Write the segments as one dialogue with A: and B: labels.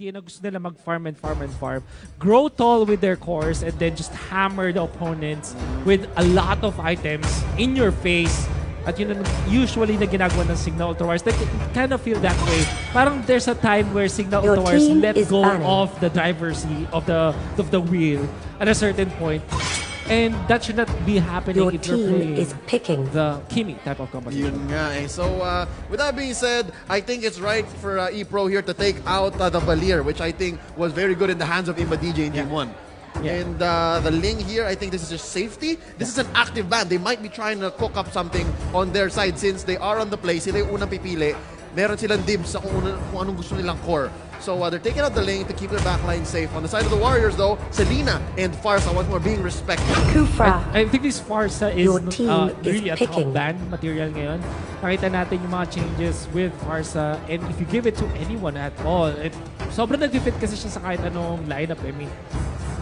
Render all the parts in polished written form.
A: mentality na gusto nila mag-farm and farm and farm. Grow tall with their cores and then just hammer the opponents with a lot of items in your face. At yun ang usually na ginagawa ng Signal Ultra Wars. They kind of feel that way. Parang there's a time where Signal Ultra Wars let go of the driver's seat, of the wheel at a certain point. And that should not be happening if you're playing the Kimi type of composition.
B: Yun nga eh. So, with that being said, I think it's right for ePro here to take out the Valier, which I think was very good in the hands of Imba DJ in Game 1. Yeah. And the Ling here, I think this is just safety. This is an active band. They might be trying to cook up something on their side since they are on the play. Sila yung unang pipili. Meron silang dibs sa kung anong gusto nilang core. So they're taking out the lane to keep their backline safe. On the side of the Warriors, though, Selena and Farsa once more being respected.
A: I think this Farsa is really a top band material ngayon. Nakita natin yung mga changes with Farsa. And if you give it to anyone at all, sobrang nag-fit kasi siya sa kahit anong lineup. I mean,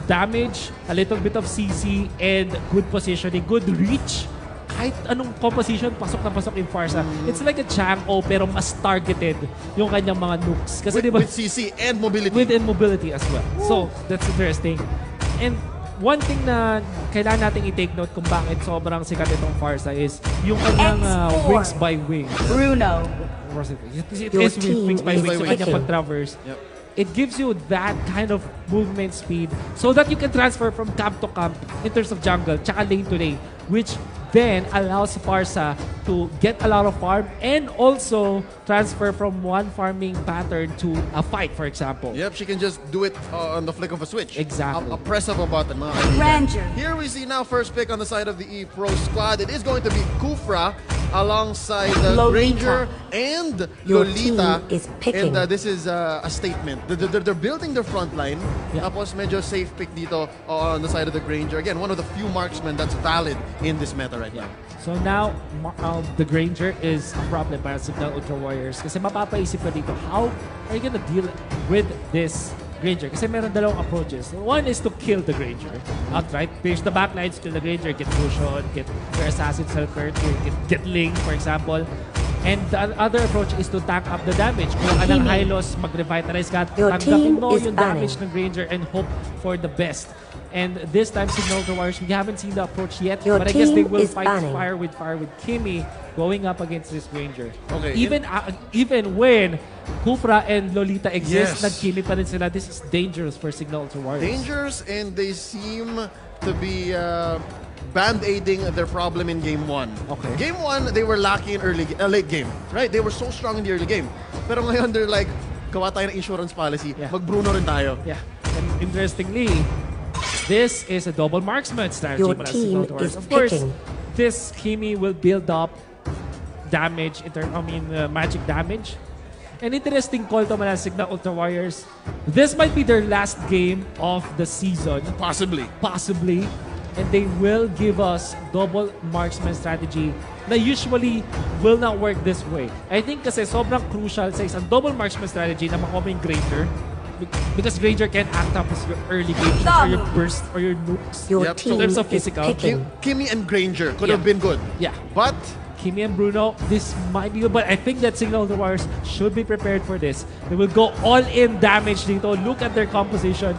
A: damage, a little bit of CC, and good positioning, good reach. Kahit anong composition, pasok na pasok in Farsa. It's like a Chang'e pero mas targeted yung kanyang mga nukes. Kasi
B: with CC and mobility.
A: With mobility as well. Woo! So, that's interesting. And one thing na kailangan natin i-take note kung bakit sobrang sikat itong Farsa is yung kanyang wings by wings.
C: Bruno.
A: It is wings by wings yung kanyang pag-traverse. Yep. It gives you that kind of movement speed so that you can transfer from camp to camp in terms of jungle, tsaka lane to lane, which then allows Farsa to get a lot of farm and also transfer from one farming pattern to a fight, for example.
B: Yep, she can just do it on the flick of a switch.
A: Exactly.
B: A press of a button.
C: Ranger.
B: Here we see now first pick on the side of the ePro squad. It is going to be Kufra alongside Ranger and Lolita. And this is a statement. They're building their front line. Yeah. Tapos medyo safe pick dito on the side of the Granger. Again, one of the few marksmen that's valid in this meta right now.
A: So now, the Granger is a problem para sa Signal Ultra Warriors. Kasi mapapaisip ka dito, how are you gonna deal with this Granger? Kasi meron dalawang approaches. One is to kill the Granger outright. Pierce the backlines, kill the Granger, get Fusion, get your Assassin Selkert, get Ling, for example. And the other approach is to tank up the damage. Kung anong high loss, mag-revitalize ka, tanggapin mo yung damage ng Granger and hope for the best. And this time, Signal Ultra Warriors, we haven't seen the approach yet, but I guess they will fight fire with Kimi going up against this Granger. Okay. Even when Kufra and Lolita exist, nag-Kimi pa rin sila. This is dangerous for Signal Ultra Warriors.
B: Dangerous, and they seem to be band-aiding their problem in Game 1. Okay. Game 1, they were lacking in late game. Right? They were so strong in the early game. Pero ngayon, they're like, gawa tayo ng insurance policy. Yeah. Mag-Bruno rin tayo.
A: Yeah. And interestingly, this is a double marksman strategy.
D: Your team is
A: of course, this Kimi will build up damage, magic damage. An interesting call to mga Signal Ultra Warriors. This might be their last game of the season.
B: Possibly.
A: Possibly. And they will give us double marksman strategy na usually will not work this way. I think kasi sobrang crucial sa isang double marksman strategy na makuha yung Granger. Because Granger can act up as your early game shots or your burst or your nukes.
D: Your team
A: in terms of physical.
B: Kimi and Granger could have been good.
A: Yeah.
B: But
A: Kimi and Bruno, this might be good. But I think that Signal Ultra Warriors should be prepared for this. They will go all-in damage dito. Look at their composition.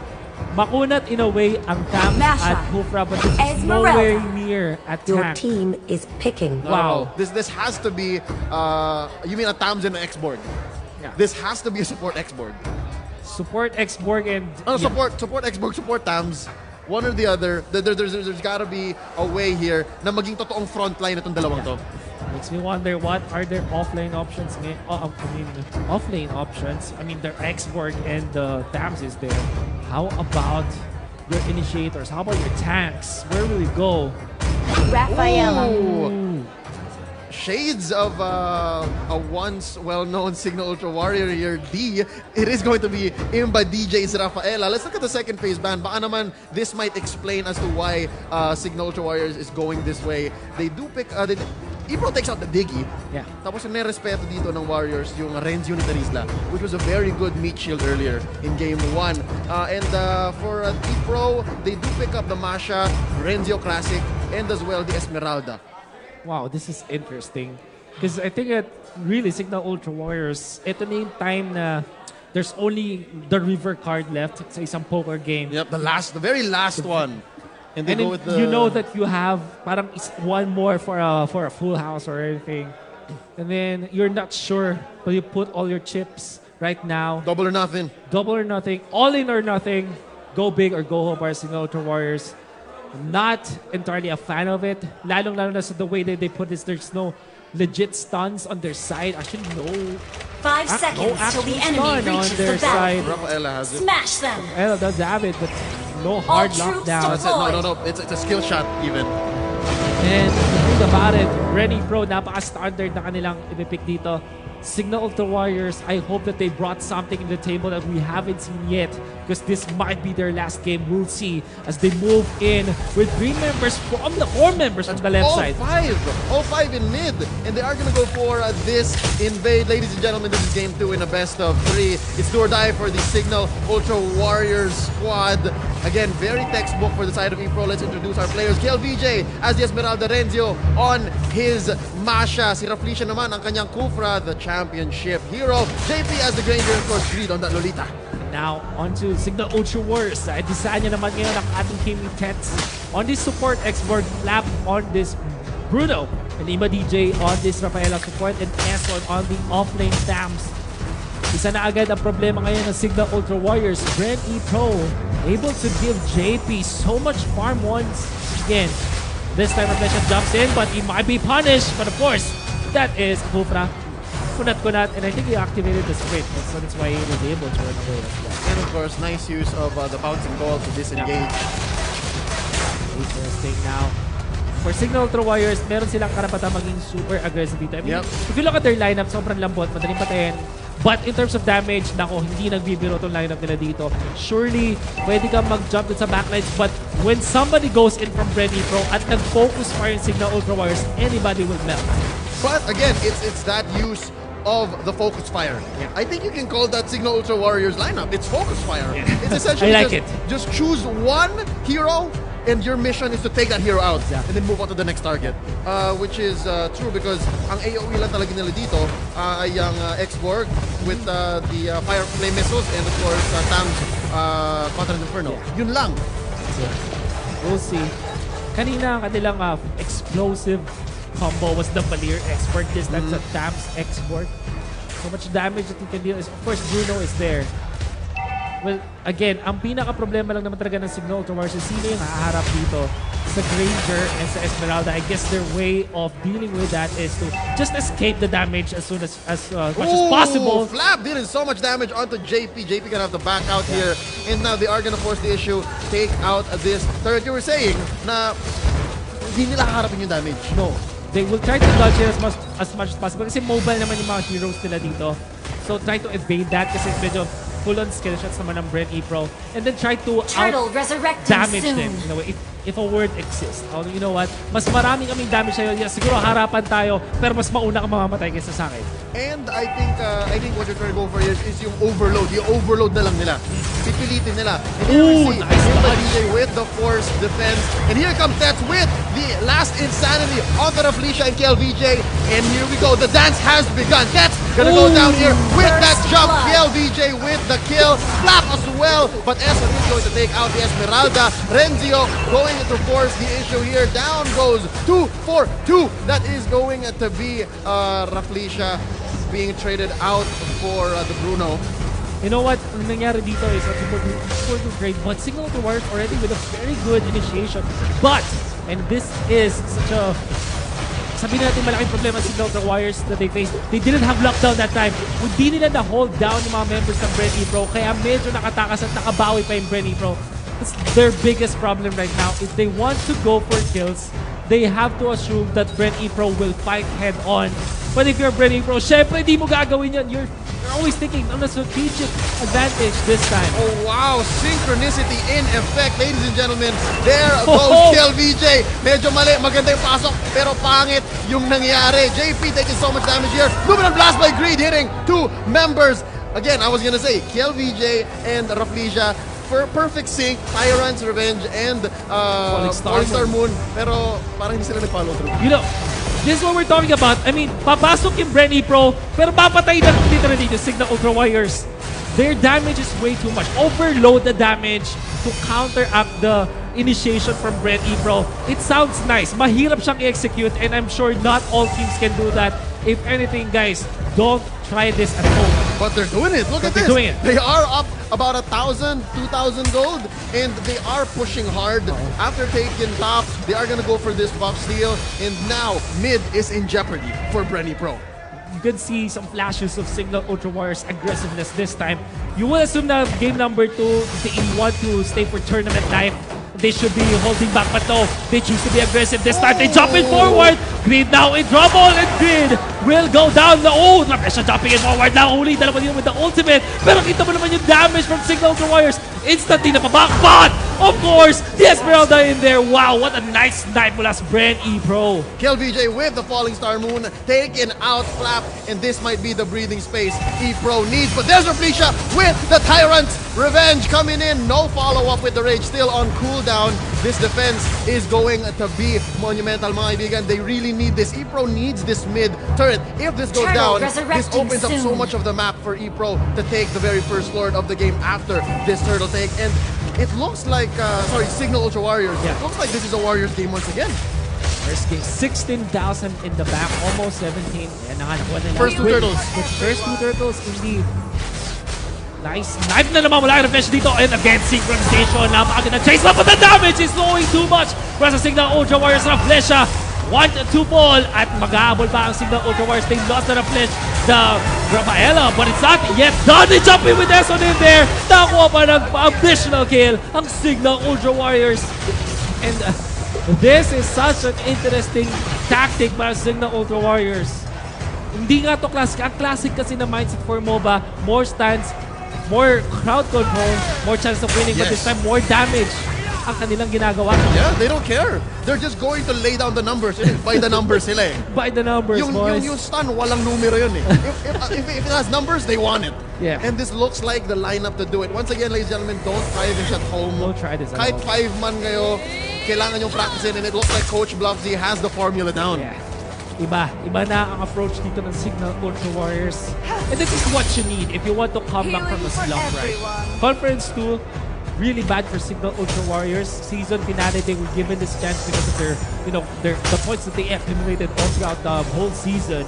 A: Makunat in a way ang Tam at Kufra, but this is nowhere near attack.
D: Your team is picking.
B: Wow. This has to be, you mean a Tams and an X-board? Yeah. This has to be a support X-board.
A: Support X-Borg and...
B: support X-Borg, support Tams. One or the other. There's gotta be a way here na maging totoong frontline itong dalawang to.
A: Makes me wonder, what are their offlane options? Offlane options. I mean, their X-Borg and the Tams is there. How about your initiators? How about your tanks? Where will we go?
C: Rafaela.
B: Shades of a once well-known Signal Ultra Warrior here, D. It is going to be Imba DJ's Rafaela. Let's look at the second phase ban. Baka naman this might explain as to why Signal Ultra Warriors is going this way. They do pick... ePro takes out the Diggy.
A: Yeah.
B: Tapos yung nerespeto dito ng Warriors, yung Renzi Unitarisla, which was a very good meat shield earlier in Game 1. And for ePro, they do pick up the Masha, Renzio Classic, and as well the Esmeralda.
A: Wow, this is interesting. Because I think that really Signal Ultra Warriors, ito na yung time na there's only the river card left sa isang poker game.
B: Yep, the very last one. And they
A: And
B: go
A: then
B: with the...
A: you know that you have parang one more for a full house or anything. And then you're not sure, but you put all your chips right now.
B: Double or nothing.
A: Double or nothing. All in or nothing. Go big or go home para Signal Ultra Warriors. Not entirely a fan of it. Lalong-lalo na sa the way that they put this. There's no legit stuns on their side. Actually, no.
C: 5 seconds till the enemy
A: stun on
C: reaches
A: their
C: the battle.
A: side.
B: Rafaela has it.
C: Smash them.
A: Well, does have it, but no hard
C: troops
A: lockdown.
B: That's it. No. It's a skill shot even.
A: And the thing about it, Renny Pro, napaka-standard na kanilang ipipick dito. Signal Ultra Warriors, I hope that they brought something in the table that we haven't seen yet, because this might be their last game. We'll see as they move in with 3 members from the 4 members from the left side.
B: All five in mid, and they are gonna go for this invade. Ladies and gentlemen, this is game 2 in a best of 3. It's do or die for the Signal Ultra Warriors squad. Again, very textbook for the side of ePro. Let's introduce our players. KLVJ as the Esmeralda, Renzio on his Masha. Si Raflisha naman ang kanyang Kufra, the championship hero. JP as the Granger, of course, Greed on that Lolita.
A: Now, on to Signal Ultra Warriors. Design niya naman ngayon ang ating Kimi Tets on this support export lap on this Bruno. And Ima DJ on this Rafaela support and Eston on the offlane Tams. Isa na agad ang problema ngayon ng Signal Ultra Warriors. BREN Pro able to give JP so much farm once again. This time Rafaela jumps in, but he might be punished. But of course, that is Kufra. Kunat, and I think he activated the sprint, so that's why he was able to run away as well.
B: And of course, nice use of the bouncing ball to disengage.
A: Interesting now. For Signal Ultra Warriors, meron silang karapatan maging super aggressive dito. I mean, if you look at their lineup, sobrang lambot, madaling patayin. But in terms of damage, nako, hindi nagbibiro itong lineup nila dito. Surely, pwede kang mag-jump dun sa backlines, but when somebody goes in from BREN Pro at nag-focus fire yung Signal Ultra Warriors, anybody will melt.
B: But again, it's that use of the focus fire.
A: Yeah.
B: I think you can call that Signal Ultra Warriors lineup. It's focus fire.
A: Yeah.
B: It's essentially
A: I like
B: just choose one hero and your mission is to take that hero out
A: Exactly.
B: and then move on to the next target. Which is true because ang AoE lang talaga nila dito ay ang X-Borg with the fire flame missiles and of course Tam's Contra Inferno.
A: Yeah.
B: Yun lang.
A: So, we'll see. Kanina, ang kanilang explosive combo was the Valier Export. This time's a Tam's Export. So much damage that you can deal is, of course, Bruno is there. Well, again, ang pinaka-problema lang naman talaga ng Signal Ultra Warriors is sino yung haharap dito sa Granger and sa Esmeralda. I guess their way of dealing with that is to just escape the damage as soon as much as possible.
B: Flap dealing so much damage onto JP. JP gonna have to back out here. And now they are gonna force the issue. Take out this turret. You were saying na hindi nila haharapin yung damage.
A: No. They will try to dodge it as much as possible kasi mobile naman yung mga heroes nila dito. So try to evade that kasi medyo full-on skill shots naman ng BREN Pro. And then try to out-damage them. In a way, if a word exists. Oh, you know what? Mas marami kaming damage sa'yo. Yeah, siguro harapan tayo, pero mas mauna kang mamamatay kaysa sa akin.
B: And I think what you're trying to go for is yung overload. Yung overload na lang nila. Pipilitin nila. And here we see
A: nice
B: DJ with the force defense. And here comes Tets with the last insanity on the Felicia and KLVJ. And here we go. The dance has begun. Tets gonna go down here with that jump. KLVJ with the kill. Flap as well. But Estes is going to take out the Esmeralda. Renzio going to force the issue here. Down goes 2-4-2. That is going to be Raflisha being traded out for the Bruno.
A: You know what? Ang nangyari dito is that people do great, but Signal Ultra Warriors already with a very good initiation. But, and this is such a, sabihin natin malaking problema sa Signal Ultra Warriors that they faced. They didn't have lockdown that time. Hindi nila na-hold down yung mga members ng BREN Pro, kaya medyo nakatakas at nakabawi pa yung BREN Pro. It's their biggest problem right now. If they want to go for kills, they have to assume that BREN Pro will fight head-on. But if you're BREN Pro, syempre di mo gagawin yan. You're always thinking on the strategic advantage this time.
B: Oh wow, synchronicity in effect, ladies and gentlemen. There goes KLVJ. Medyo mali, maganda yung pasok, pero pangit yung nangyari. JP taking so much damage here. Luminant blast by Greed hitting 2 members. Again, I was gonna say, KLVJ and Raflisha for perfect sync, Tyrant's Revenge and Falling Star Moon. Pero parang hindi sila nag-follow through.
A: You know, this is what we're talking about. I mean, papasok yung BREN Pro, pero papatay na dito Signal Ultra Warriors. their damage is way too much. Overload the damage to counteract the initiation from BREN Ebro. It sounds nice. Mahirap siyang i-execute and I'm sure not all teams can do that. If anything, guys, don't try this at home.
B: But they're doing it. Look at this.
A: Doing it.
B: They are up about 1,000, 2,000 gold, and they are pushing hard. After taking top, they are gonna go for this buff steal, and now mid is in jeopardy for BREN Pro.
A: You can see some flashes of Signal Ultra Warriors aggressiveness this time. You will assume that game number 2, they want to stay for tournament life. They should be holding back, but no, they choose to be aggressive this time. They jump in forward. Grid now in trouble, and Grid will go down. Oh, Rafaela jumping in forward now. Only dalawa yun with the ultimate. Pero kita mo naman yung damage from Signal Ultra Warriors. Instantly napaback, but of course, the Esmeralda in there. Wow, what a nice snipe mula sa BREN Pro.
B: Kill VJ with the Falling Star Moon, taken out Flap, and this might be the breathing space Pro needs. But there's Rafaela with the Tyrant's Revenge coming in. No follow-up with the Rage, still on cooldown. This defense is going to be monumental, mga kaibigan. They really need this. Pro needs this mid turret. If this goes
C: Turtle
B: down, this
C: resurrecting
B: opens up so
C: soon.
B: much of the map for Pro to take the very first Lord of the game after this turtle take. And it looks like, Signal Ultra Warriors.
A: Yeah.
B: It looks like this is a Warriors game once again.
A: First game, 16,000 in the back, almost 17. And nakakuha nila.
B: First two turtles.
A: With first two turtles, indeed. Nice knife na naman mula kay Refresh dito. And again, synchronization. Napakaganda chase. But the damage is going too much. Para sa Signal Ultra Warriors na Flesha. 1-2 ball. At mag-aabol pa ang Signal Ultra Warriors. They lost the Flesh. The Rafaela. But it's not yet done. They jump in with Eson in there. Nakakuha pa ng additional kill ang Signal Ultra Warriors. And this is such an interesting tactic para sa Signal Ultra Warriors. Hindi nga to classic. Ang classic kasi na mindset for MOBA, more stands, more crowd control, more chance of winning, but this time more damage ang kanilang ginagawa.
B: Yeah, they don't care. They're just going to lay down the numbers. By the numbers sila eh.
A: By the numbers, boys.
B: Yung stun, walang numero yun eh. If it has numbers, they want it.
A: Yeah.
B: And this looks like the lineup to do it. Once again, ladies and gentlemen, don't try this at home.
A: Don't try this at
B: Kahit
A: home.
B: 5 man kayo, kailangan yung practicein, and it looks like Coach Bluffsy has the formula down.
A: Yeah. Iba na ang approach dito ng Signal Ultra Warriors. And this is what you need if you want to come back from a slump, right? Conference 2, really bad for Signal Ultra Warriors. Season finale, they were given this chance because of the points that they accumulated all throughout the whole season.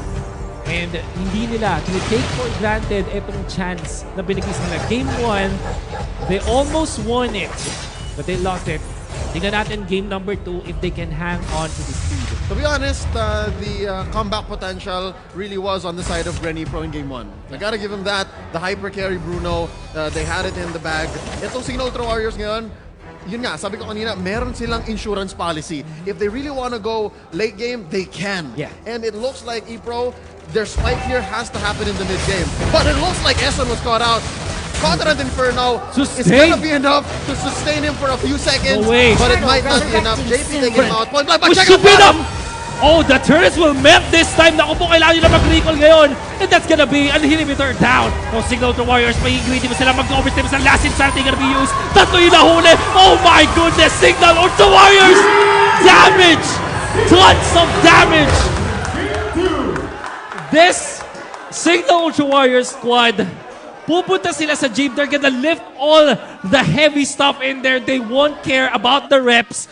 A: And hindi nila take for granted itong chance na binigay sa nila. Game 1, they almost won it, but they lost it. Tingnan natin game number 2 if they can hang on to this lead.
B: To be honest, the comeback potential really was on the side of BREN Pro in game 1. I gotta give him that. The hyper carry Bruno, they had it in the bag. Itong Signal Ultra Warriors ngayon, yun nga, sabi ko kanina, meron silang insurance policy. If they really want to go late game, they can.
A: Yeah.
B: And it looks like Pro, their spike here has to happen in the mid game. But it looks like Eson was caught out. Continent Inferno is gonna be enough to sustain him for a few seconds,
A: No way.
B: but it might not be enough. JP taking him out. Point blank, but check
A: Push
B: out
A: up!
B: bottom.
A: Oh, the turrets will melt this time. Naku po, kailangan nila mag-recall ngayon. And that's gonna be an inhibitor down. Oh, Signal Ultra Warriors, may greedy mo sila mag-overstep sa last insanity gonna be used. Tatlo yung nahuli. Oh my goodness, Signal Ultra Warriors! Damage! Tons of damage! This Signal Ultra Warriors squad, pupunta sila sa gym. They're gonna lift all the heavy stuff in there. They won't care about the reps.